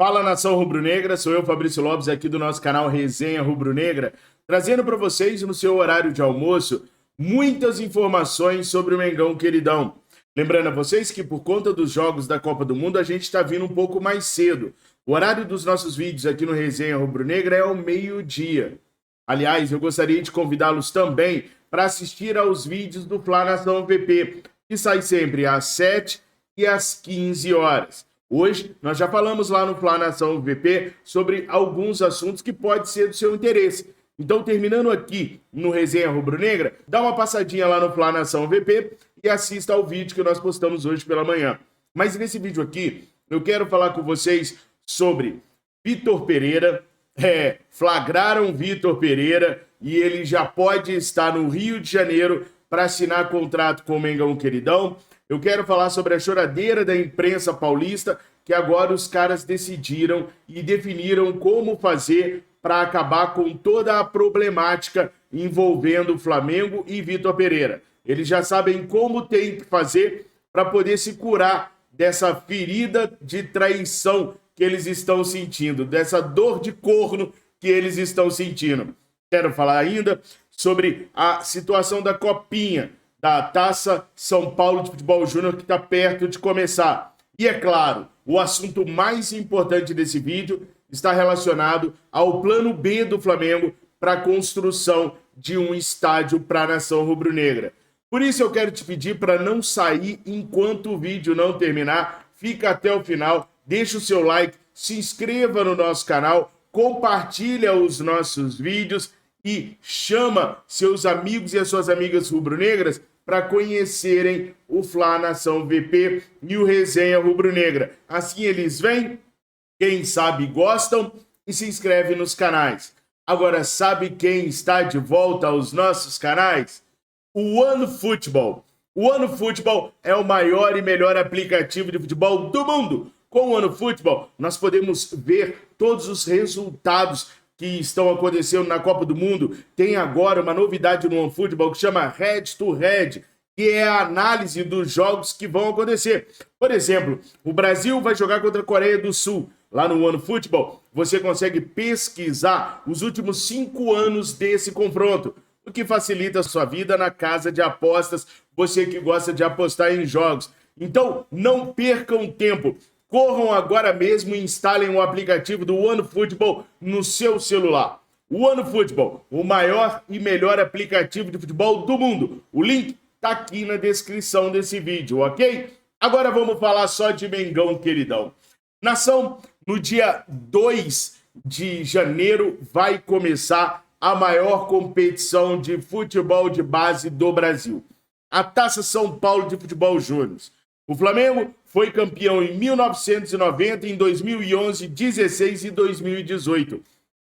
Fala, nação rubro-negra, sou eu, Fabrício Lopes, aqui do nosso canal Resenha Rubro-Negra, trazendo para vocês, no seu horário de almoço, muitas informações sobre o Mengão queridão. Lembrando a vocês que, por conta dos jogos da Copa do Mundo, a gente está vindo um pouco mais cedo. O horário dos nossos vídeos aqui no Resenha Rubro-Negra é ao meio-dia. Aliás, eu gostaria de convidá-los também para assistir aos vídeos do Fla Nação VP, que sai sempre às 7 e às 15 horas. Hoje, nós já falamos lá no Fla Nação VP sobre alguns assuntos que podem ser do seu interesse. Então, terminando aqui no Resenha Rubro-Negra, dá uma passadinha lá no Fla Nação VP e assista ao vídeo que nós postamos hoje pela manhã. Mas nesse vídeo aqui, eu quero falar com vocês sobre Vitor Pereira. Flagraram Vitor Pereira e ele já pode estar no Rio de Janeiro para assinar contrato com o Mengão queridão. Eu quero falar sobre a choradeira da imprensa paulista, que agora os caras decidiram e definiram como fazer para acabar com toda a problemática envolvendo o Flamengo e Vitor Pereira. Eles já sabem como tem que fazer para poder se curar dessa ferida de traição que eles estão sentindo, dessa dor de corno que eles estão sentindo. Quero falar ainda sobre a situação da Copinha, da Taça São Paulo de Futebol Júnior, que está perto de começar. E é claro, o assunto mais importante desse vídeo está relacionado ao plano B do Flamengo para a construção de um estádio para a nação rubro-negra. Por isso eu quero te pedir para não sair enquanto o vídeo não terminar. Fica até o final, deixa o seu like, se inscreva no nosso canal, compartilha os nossos vídeos e chama seus amigos e as suas amigas rubro-negras para conhecerem o Fla Nação VP e o Resenha Rubro-Negra. Assim eles vêm, quem sabe gostam e se inscreve nos canais. Agora, sabe quem está de volta aos nossos canais? O OneFootball. O OneFootball é o maior e melhor aplicativo de futebol do mundo. Com o OneFootball, nós podemos ver todos os resultados que estão acontecendo na Copa do Mundo. Tem agora uma novidade no OneFootball que chama Head to Head, que é a análise dos jogos que vão acontecer. Por exemplo, o Brasil vai jogar contra a Coreia do Sul. Lá no OneFootball, você consegue pesquisar os últimos 5 anos desse confronto, o que facilita a sua vida na casa de apostas, você que gosta de apostar em jogos. Então, não percam tempo. Corram agora mesmo e instalem o aplicativo do OneFootball no seu celular. O OneFootball, o maior e melhor aplicativo de futebol do mundo. O link está aqui na descrição desse vídeo, ok? Agora vamos falar só de Mengão queridão. Nação, no dia 2 de janeiro vai começar a maior competição de futebol de base do Brasil. A Taça São Paulo de Futebol Júnior. O Flamengo foi campeão em 1990, em 2011, 2016 e 2018.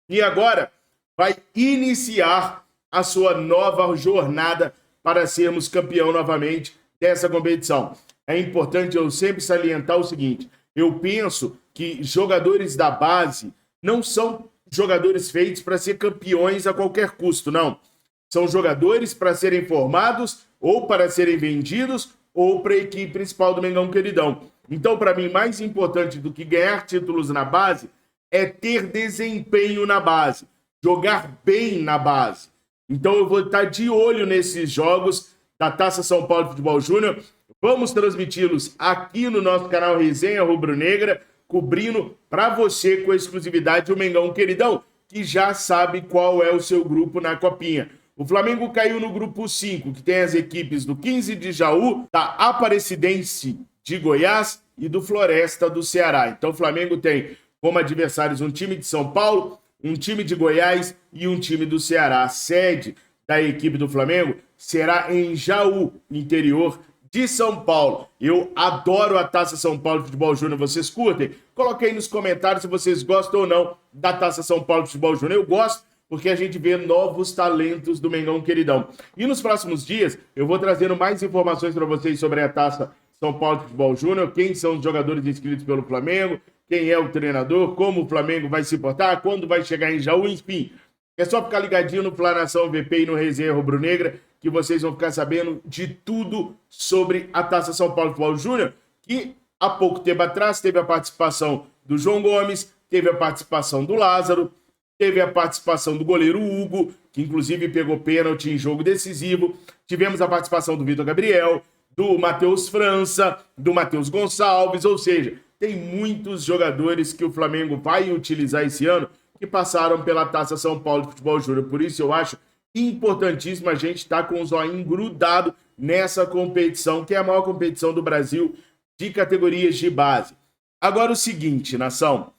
E agora vai iniciar a sua nova jornada para sermos campeão novamente dessa competição. É importante eu sempre salientar o seguinte: eu penso que jogadores da base não são jogadores feitos para ser campeões a qualquer custo, não. São jogadores para serem formados ou para serem vendidos ou para a equipe principal do Mengão queridão. Então, para mim, mais importante do que ganhar títulos na base é ter desempenho na base, jogar bem na base. Então, eu vou estar de olho nesses jogos da Taça São Paulo de Futebol Júnior. Vamos transmiti-los aqui no nosso canal Resenha Rubro-Negra, cobrindo para você com exclusividade o Mengão queridão, que já sabe qual é o seu grupo na Copinha. O Flamengo caiu no grupo 5, que tem as equipes do 15 de Jaú, da Aparecidense de Goiás e do Floresta do Ceará. Então o Flamengo tem como adversários um time de São Paulo, um time de Goiás e um time do Ceará. A sede da equipe do Flamengo será em Jaú, interior de São Paulo. Eu adoro a Taça São Paulo de Futebol Júnior. Vocês curtem? Coloque aí nos comentários se vocês gostam ou não da Taça São Paulo de Futebol Júnior. Eu gosto, porque a gente vê novos talentos do Mengão queridão. E nos próximos dias, eu vou trazendo mais informações para vocês sobre a Taça São Paulo de Futebol Júnior, quem são os jogadores inscritos pelo Flamengo, quem é o treinador, como o Flamengo vai se portar, quando vai chegar em Jaú, enfim. É só ficar ligadinho no Fla Nação VP e no Resenha Rubro-Negra, que vocês vão ficar sabendo de tudo sobre a Taça São Paulo de Futebol Júnior, que há pouco tempo atrás teve a participação do João Gomes, teve a participação do Lázaro, teve a participação do goleiro Hugo, que inclusive pegou pênalti em jogo decisivo. Tivemos a participação do Vitor Gabriel, do Matheus França, do Matheus Gonçalves, ou seja, tem muitos jogadores que o Flamengo vai utilizar esse ano que passaram pela Taça São Paulo de Futebol Júnior. Por isso eu acho importantíssimo a gente estar com o zoinho grudado nessa competição, que é a maior competição do Brasil de categorias de base. Agora o seguinte, nação,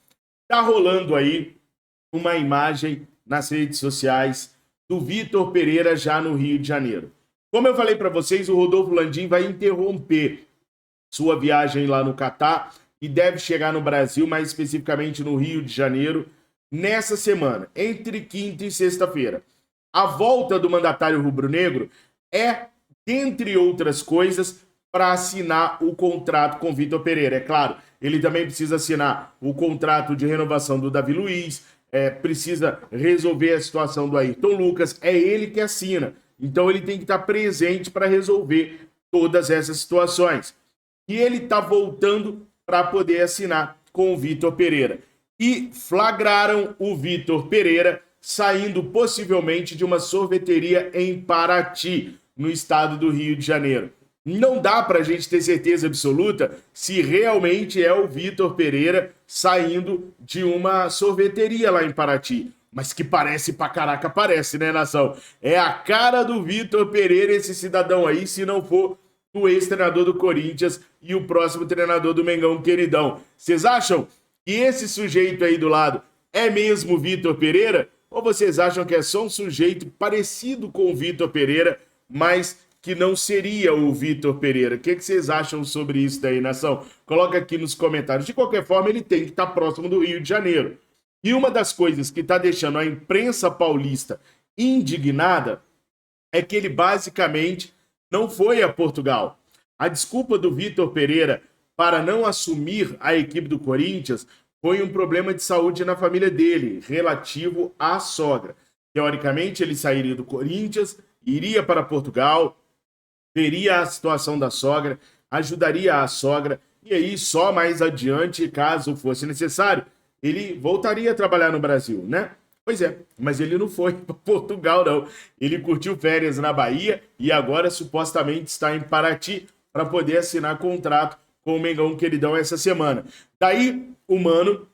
tá rolando aí uma imagem nas redes sociais do Vitor Pereira já no Rio de Janeiro. Como eu falei para vocês, o Rodolfo Landim vai interromper sua viagem lá no Catar e deve chegar no Brasil, mais especificamente no Rio de Janeiro, nessa semana, entre quinta e sexta-feira. A volta do mandatário rubro-negro é, dentre outras coisas, para assinar o contrato com Vitor Pereira. É claro, ele também precisa assinar o contrato de renovação do Davi Luiz, precisa resolver a situação do Ayrton Lucas, é ele que assina. Então ele tem que estar presente para resolver todas essas situações. E ele está voltando para poder assinar com o Vitor Pereira. E flagraram o Vitor Pereira saindo possivelmente de uma sorveteria em Paraty, no estado do Rio de Janeiro. Não dá para a gente ter certeza absoluta se realmente é o Vitor Pereira saindo de uma sorveteria lá em Paraty. Mas que parece pra caraca, parece, né, nação? É a cara do Vitor Pereira esse cidadão aí, se não for o ex-treinador do Corinthians e o próximo treinador do Mengão queridão. Vocês acham que esse sujeito aí do lado é mesmo o Vitor Pereira? Ou vocês acham que é só um sujeito parecido com o Vitor Pereira, mas que não seria o Vitor Pereira? O que vocês acham sobre isso daí, nação? Coloca aqui nos comentários. De qualquer forma, ele tem que estar próximo do Rio de Janeiro. E uma das coisas que está deixando a imprensa paulista indignada é que ele basicamente não foi a Portugal. A desculpa do Vitor Pereira para não assumir a equipe do Corinthians foi um problema de saúde na família dele, relativo à sogra. Teoricamente, ele sairia do Corinthians, iria para Portugal, veria a situação da sogra, ajudaria a sogra, e aí só mais adiante, caso fosse necessário, ele voltaria a trabalhar no Brasil, né? Pois é, mas ele não foi para Portugal, não. Ele curtiu férias na Bahia e agora supostamente está em Paraty para poder assinar contrato com o Mengão queridão essa semana. Daí, o Mano,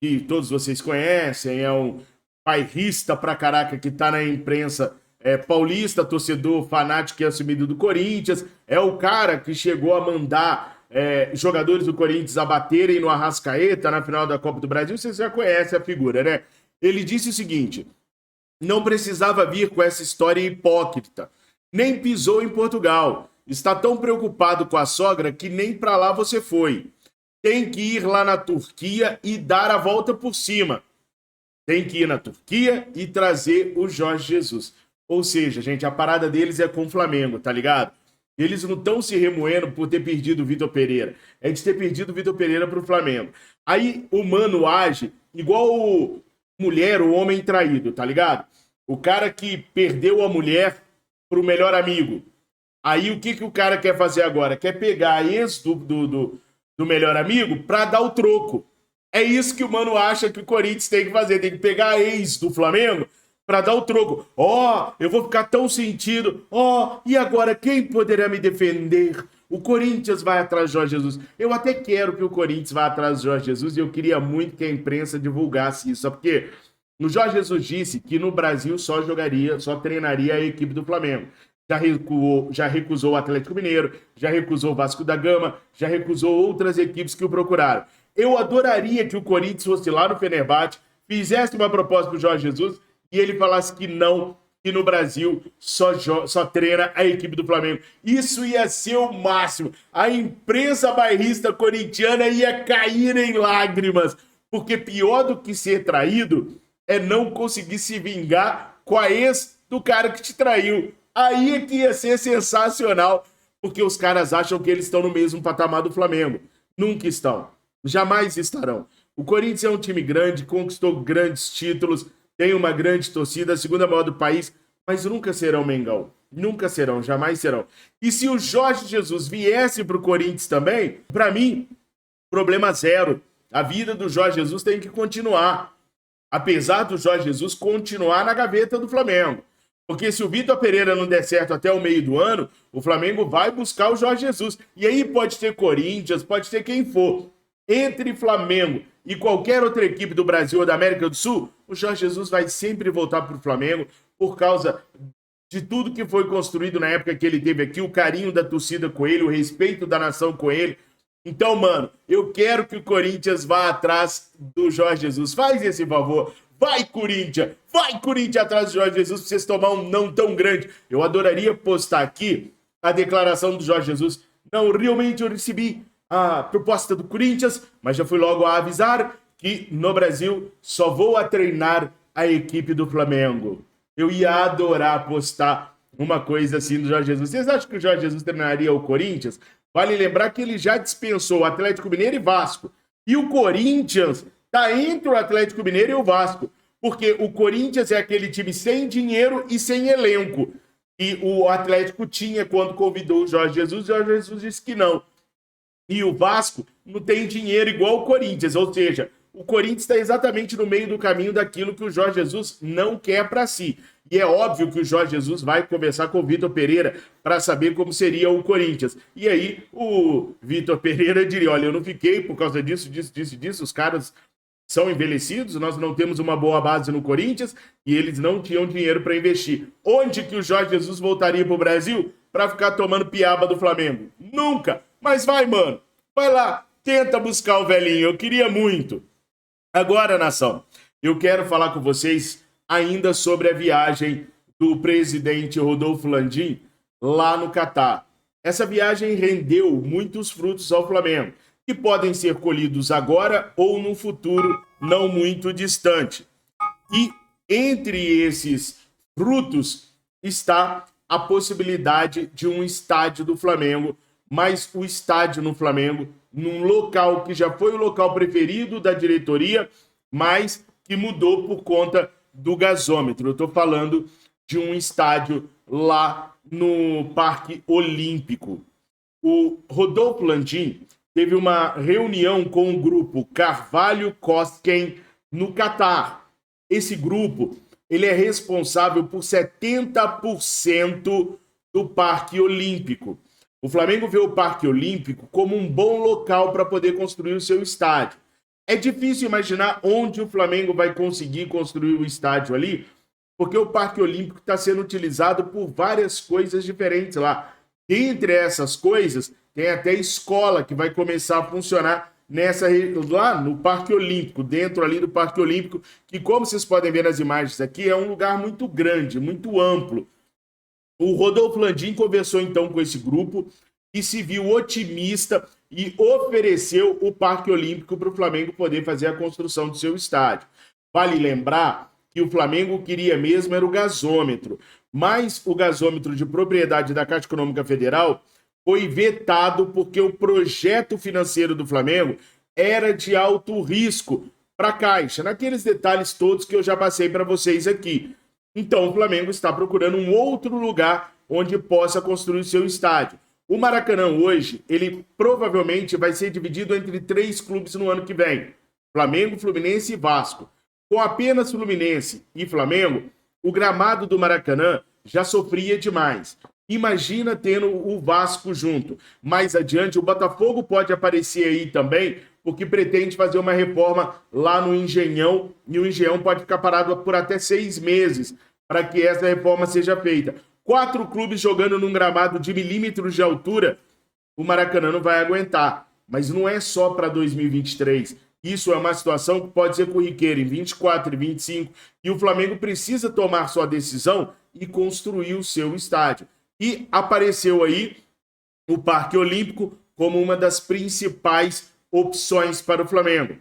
que todos vocês conhecem, é um bairrista pra caraca que tá na imprensa paulista, torcedor fanático e assumido do Corinthians, é o cara que chegou a mandar jogadores do Corinthians a baterem no Arrascaeta na final da Copa do Brasil. Vocês já conhecem a figura, né? Ele disse o seguinte: não precisava vir com essa história hipócrita, nem pisou em Portugal, está tão preocupado com a sogra que nem pra lá você foi. Tem que ir lá na Turquia e dar a volta por cima. Tem que ir na Turquia e trazer o Jorge Jesus. Ou seja, gente, a parada deles é com o Flamengo, tá ligado? Eles não estão se remoendo por ter perdido o Vitor Pereira. É de ter perdido o Vitor Pereira pro Flamengo. Aí o Mano age igual o mulher, o homem traído, tá ligado? O cara que perdeu a mulher pro melhor amigo. Aí o que o cara quer fazer agora? Quer pegar a ex do melhor amigo pra dar o troco. É isso que o Mano acha que o Corinthians tem que fazer. Tem que pegar a ex do Flamengo para dar o troco. Eu vou ficar tão sentido. E agora quem poderá me defender? O Corinthians vai atrás de Jorge Jesus. Eu até quero que o Corinthians vá atrás de Jorge Jesus e eu queria muito que a imprensa divulgasse isso. Só porque o Jorge Jesus disse que no Brasil só treinaria a equipe do Flamengo. Já recusou o Atlético Mineiro, já recusou o Vasco da Gama, já recusou outras equipes que o procuraram. Eu adoraria que o Corinthians fosse lá no Fenerbahçe, fizesse uma proposta para o Jorge Jesus e ele falasse que não, que no Brasil só treina a equipe do Flamengo. Isso ia ser o máximo. A imprensa bairrista corintiana ia cair em lágrimas, porque pior do que ser traído é não conseguir se vingar com a ex do cara que te traiu. Aí é que ia ser sensacional, porque os caras acham que eles estão no mesmo patamar do Flamengo. Nunca estão. Jamais estarão. O Corinthians é um time grande, conquistou grandes títulos, tem uma grande torcida, a segunda maior do país, mas nunca serão Mengão. Nunca serão, jamais serão. E se o Jorge Jesus viesse para o Corinthians também, para mim, problema zero. A vida do Jorge Jesus tem que continuar. Apesar do Jorge Jesus continuar na gaveta do Flamengo. Porque se o Vitor Pereira não der certo até o meio do ano, o Flamengo vai buscar o Jorge Jesus. E aí pode ter Corinthians, pode ter quem for. Entre Flamengo e qualquer outra equipe do Brasil ou da América do Sul, o Jorge Jesus vai sempre voltar para o Flamengo por causa de tudo que foi construído na época que ele teve aqui, o carinho da torcida com ele, o respeito da nação com ele. Então, mano, eu quero que o Corinthians vá atrás do Jorge Jesus. Faz esse favor. Vai, Corinthians! Vai, Corinthians, atrás do Jorge Jesus pra vocês tomar um não tão grande. Eu adoraria postar aqui a declaração do Jorge Jesus. Não, realmente eu recebi a proposta do Corinthians, mas já fui logo a avisar que no Brasil só vou a treinar a equipe do Flamengo. Eu ia adorar postar uma coisa assim do Jorge Jesus. Vocês acham que o Jorge Jesus treinaria o Corinthians? Vale lembrar que ele já dispensou o Atlético Mineiro e Vasco. E o Corinthians está entre o Atlético Mineiro e o Vasco. Porque o Corinthians é aquele time sem dinheiro e sem elenco. E o Atlético tinha quando convidou o Jorge Jesus disse que não. E o Vasco não tem dinheiro igual o Corinthians. Ou seja, o Corinthians está exatamente no meio do caminho daquilo que o Jorge Jesus não quer para si. E é óbvio que o Jorge Jesus vai conversar com o Vitor Pereira para saber como seria o Corinthians. E aí o Vitor Pereira diria, olha, eu não fiquei por causa disso, os caras são envelhecidos, nós não temos uma boa base no Corinthians e eles não tinham dinheiro para investir. Onde que o Jorge Jesus voltaria para o Brasil para ficar tomando piaba do Flamengo? Nunca! Mas vai, mano, vai lá, tenta buscar o velhinho, eu queria muito. Agora, nação, eu quero falar com vocês ainda sobre a viagem do presidente Rodolfo Landim lá no Catar. Essa viagem rendeu muitos frutos ao Flamengo, que podem ser colhidos agora ou num futuro não muito distante. E entre esses frutos está a possibilidade de um estádio do Flamengo, mas o estádio no Flamengo num local que já foi o local preferido da diretoria, mas que mudou por conta do gasômetro. Eu estou falando de um estádio lá no Parque Olímpico. O Rodolfo Landim teve uma reunião com o grupo Carvalho Cosquen no Catar. Esse grupo ele é responsável por 70% do Parque Olímpico. O Flamengo vê o Parque Olímpico como um bom local para poder construir o seu estádio. É difícil imaginar onde o Flamengo vai conseguir construir o estádio ali, porque o Parque Olímpico está sendo utilizado por várias coisas diferentes lá. Entre essas coisas, tem até escola que vai começar a funcionar lá no Parque Olímpico, dentro ali do Parque Olímpico, que, como vocês podem ver nas imagens aqui, é um lugar muito grande, muito amplo. O Rodolfo Landim conversou então com esse grupo e se viu otimista e ofereceu o Parque Olímpico para o Flamengo poder fazer a construção do seu estádio. Vale lembrar que o Flamengo queria mesmo era o gasômetro, mas o gasômetro de propriedade da Caixa Econômica Federal foi vetado porque o projeto financeiro do Flamengo era de alto risco para a Caixa, naqueles detalhes todos que eu já passei para vocês aqui. Então o Flamengo está procurando um outro lugar onde possa construir seu estádio. O Maracanã hoje, ele provavelmente vai ser dividido entre 3 clubes no ano que vem. Flamengo, Fluminense e Vasco. Com apenas Fluminense e Flamengo, o gramado do Maracanã já sofria demais. Imagina tendo o Vasco junto. Mais adiante, o Botafogo pode aparecer aí também, porque pretende fazer uma reforma lá no Engenhão, e o Engenhão pode ficar parado por até 6 meses para que essa reforma seja feita. 4 clubes jogando num gramado de milímetros de altura, o Maracanã não vai aguentar. Mas não é só para 2023. Isso é uma situação que pode ser corriqueira em 24 e 25, e o Flamengo precisa tomar sua decisão e construir o seu estádio. E apareceu aí o Parque Olímpico como uma das principais opções para o Flamengo.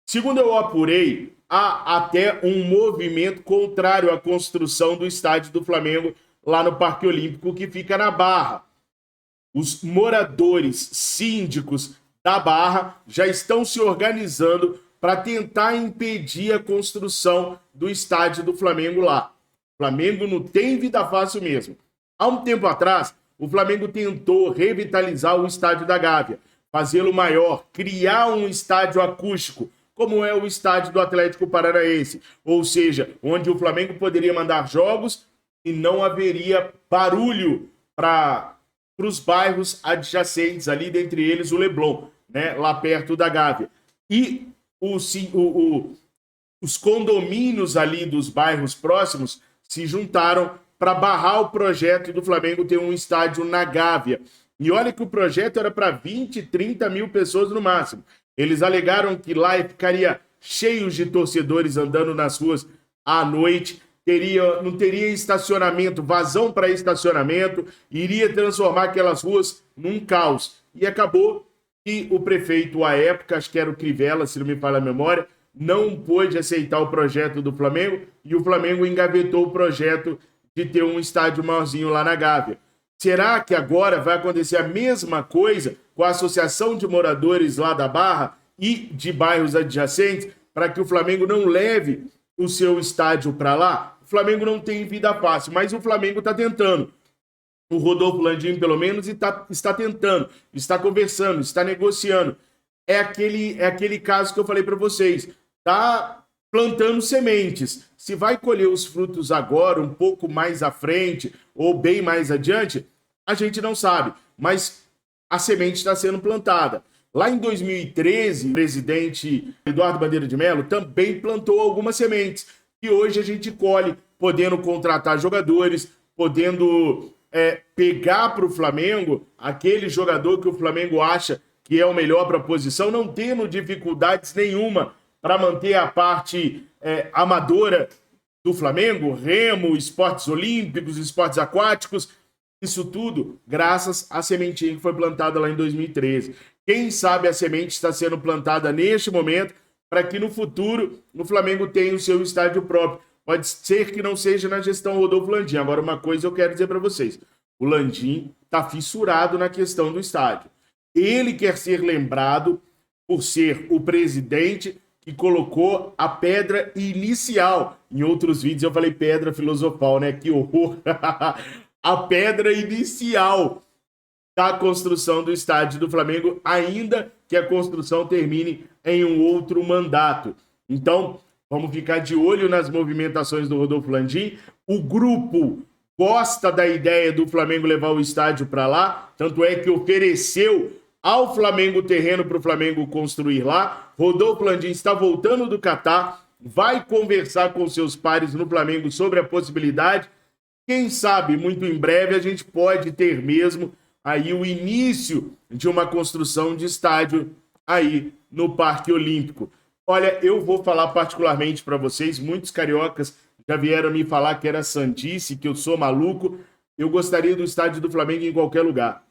Segundo eu apurei, há até um movimento contrário à construção do estádio do Flamengo lá no Parque Olímpico, que fica na Barra. Os moradores síndicos da Barra já estão se organizando para tentar impedir a construção do estádio do Flamengo lá. O Flamengo não tem vida fácil mesmo. Há um tempo atrás, o Flamengo tentou revitalizar o estádio da Gávea. fazê-lo maior, criar um estádio acústico, como é o estádio do Atlético Paranaense, ou seja, onde o Flamengo poderia mandar jogos e não haveria barulho para os bairros adjacentes ali, dentre eles o Leblon, né, lá perto da Gávea. E os condomínios ali dos bairros próximos se juntaram para barrar o projeto do Flamengo ter um estádio na Gávea. E olha que o projeto era para 20, 30 mil pessoas no máximo. Eles alegaram que lá ficaria cheio de torcedores andando nas ruas à noite, não teria estacionamento, vazão para estacionamento, iria transformar aquelas ruas num caos. E acabou que o prefeito, à época, acho que era o Crivella, se não me falha a memória, não pôde aceitar o projeto do Flamengo e o Flamengo engavetou o projeto de ter um estádio maiorzinho lá na Gávea. Será que agora vai acontecer a mesma coisa com a Associação de Moradores lá da Barra e de bairros adjacentes para que o Flamengo não leve o seu estádio para lá? O Flamengo não tem vida fácil, mas o Flamengo está tentando. O Rodolfo Landim, pelo menos, está tentando, está conversando, está negociando. É aquele caso que eu falei para vocês. Está plantando sementes. Se vai colher os frutos agora, um pouco mais à frente ou bem mais adiante, a gente não sabe. Mas a semente está sendo plantada. Lá em 2013, o presidente Eduardo Bandeira de Mello também plantou algumas sementes. E hoje a gente colhe, podendo contratar jogadores, podendo pegar para o Flamengo aquele jogador que o Flamengo acha que é o melhor para a posição, não tendo dificuldades nenhuma para manter a parte amadora do Flamengo, remo, esportes olímpicos, esportes aquáticos, isso tudo graças à sementinha que foi plantada lá em 2013. Quem sabe a semente está sendo plantada neste momento para que no futuro o Flamengo tenha o seu estádio próprio. Pode ser que não seja na gestão Rodolfo Landim. Agora, uma coisa eu quero dizer para vocês. O Landim está fissurado na questão do estádio. Ele quer ser lembrado por ser o presidente que colocou a pedra inicial. Em outros vídeos eu falei pedra filosofal, né? Que horror! A pedra inicial da construção do estádio do Flamengo, ainda que a construção termine em um outro mandato. Então, vamos ficar de olho nas movimentações do Rodolfo Landim. O grupo gosta da ideia do Flamengo levar o estádio para lá, tanto é que ofereceu ao Flamengo o terreno para o Flamengo construir lá. Rodolfo Landim está voltando do Catar, vai conversar com seus pares no Flamengo sobre a possibilidade. Quem sabe, muito em breve, a gente pode ter mesmo aí o início de uma construção de estádio aí no Parque Olímpico. Olha, eu vou falar particularmente para vocês, muitos cariocas já vieram me falar que era sandice, que eu sou maluco. Eu gostaria do estádio do Flamengo em qualquer lugar.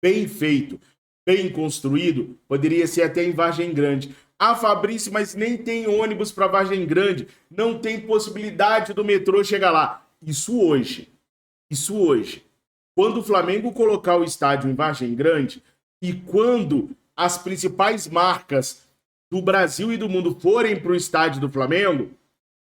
Bem feito, bem construído, poderia ser até em Vargem Grande. Ah, Fabrício, mas nem tem ônibus para Vargem Grande, não tem possibilidade do metrô chegar lá. Isso hoje. Quando o Flamengo colocar o estádio em Vargem Grande e quando as principais marcas do Brasil e do mundo forem para o estádio do Flamengo,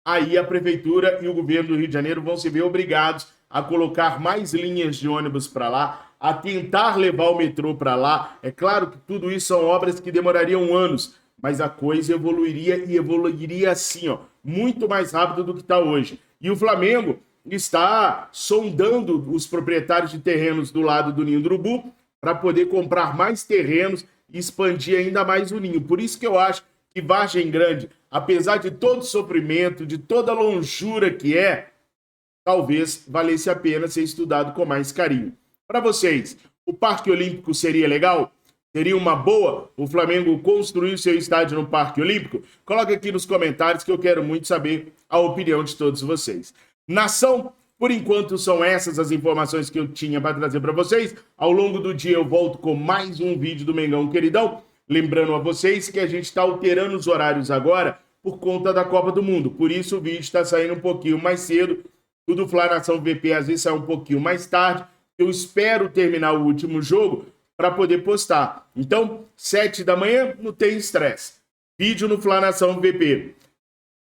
aí a Prefeitura e o governo do Rio de Janeiro vão se ver obrigados a colocar mais linhas de ônibus para lá, a tentar levar o metrô para lá. É claro que tudo isso são obras que demorariam anos, mas a coisa evoluiria e evoluiria assim, ó, muito mais rápido do que está hoje. E o Flamengo está sondando os proprietários de terrenos do lado do Ninho do Urubu para poder comprar mais terrenos e expandir ainda mais o Ninho. Por isso que eu acho que Vargem Grande, apesar de todo o sofrimento, de toda a longura que talvez valesse a pena ser estudado com mais carinho. Para vocês, o Parque Olímpico seria legal? Seria uma boa o Flamengo construir seu estádio no Parque Olímpico? Coloca aqui nos comentários que eu quero muito saber a opinião de todos vocês. Nação, por enquanto são essas as informações que eu tinha para trazer para vocês. Ao longo do dia eu volto com mais um vídeo do Mengão Queridão. Lembrando a vocês que a gente está alterando os horários agora por conta da Copa do Mundo. Por isso o vídeo está saindo um pouquinho mais cedo. O do Fla Nação VP às vezes sai um pouquinho mais tarde. Eu espero terminar o último jogo para poder postar. Então, 7 da manhã, não tem estresse. Vídeo no Fla Nação VP.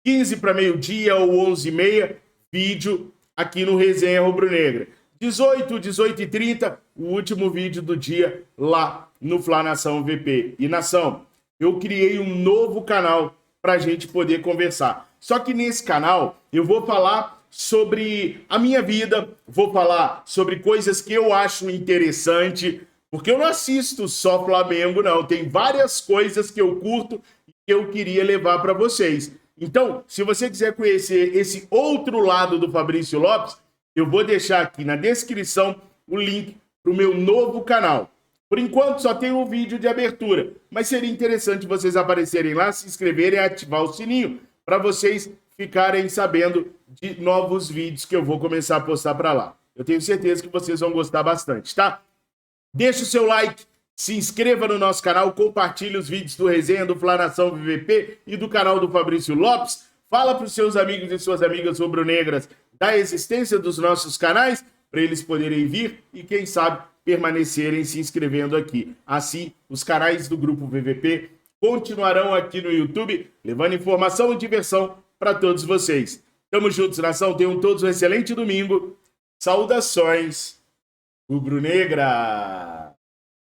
15 para meio-dia ou 11h30, vídeo aqui no Resenha Rubro Negra. 18h30, o último vídeo do dia lá no Fla Nação VP. E Nação, eu criei um novo canal para a gente poder conversar. Só que nesse canal eu vou falar sobre a minha vida, vou falar sobre coisas que eu acho interessante, porque eu não assisto só Flamengo, não. Tem várias coisas que eu curto e que eu queria levar para vocês. Então, se você quiser conhecer esse outro lado do Fabrício Lopes, eu vou deixar aqui na descrição o link para o meu novo canal. Por enquanto, só tem um vídeo de abertura, mas seria interessante vocês aparecerem lá, se inscreverem e ativar o sininho para vocês ficarem sabendo de novos vídeos que eu vou começar a postar para lá. Eu tenho certeza que vocês vão gostar bastante, tá? Deixa o seu like, se inscreva no nosso canal, compartilhe os vídeos do Resenha, do Fla Nação VVP e do canal do Fabrício Lopes. Fala para os seus amigos e suas amigas rubro-negras da existência dos nossos canais, para eles poderem vir e, quem sabe, permanecerem se inscrevendo aqui. Assim, os canais do Grupo VVP continuarão aqui no YouTube, levando informação e diversão para todos vocês. Tamo juntos, nação. Tenham todos um excelente domingo. Saudações, rubro-negra!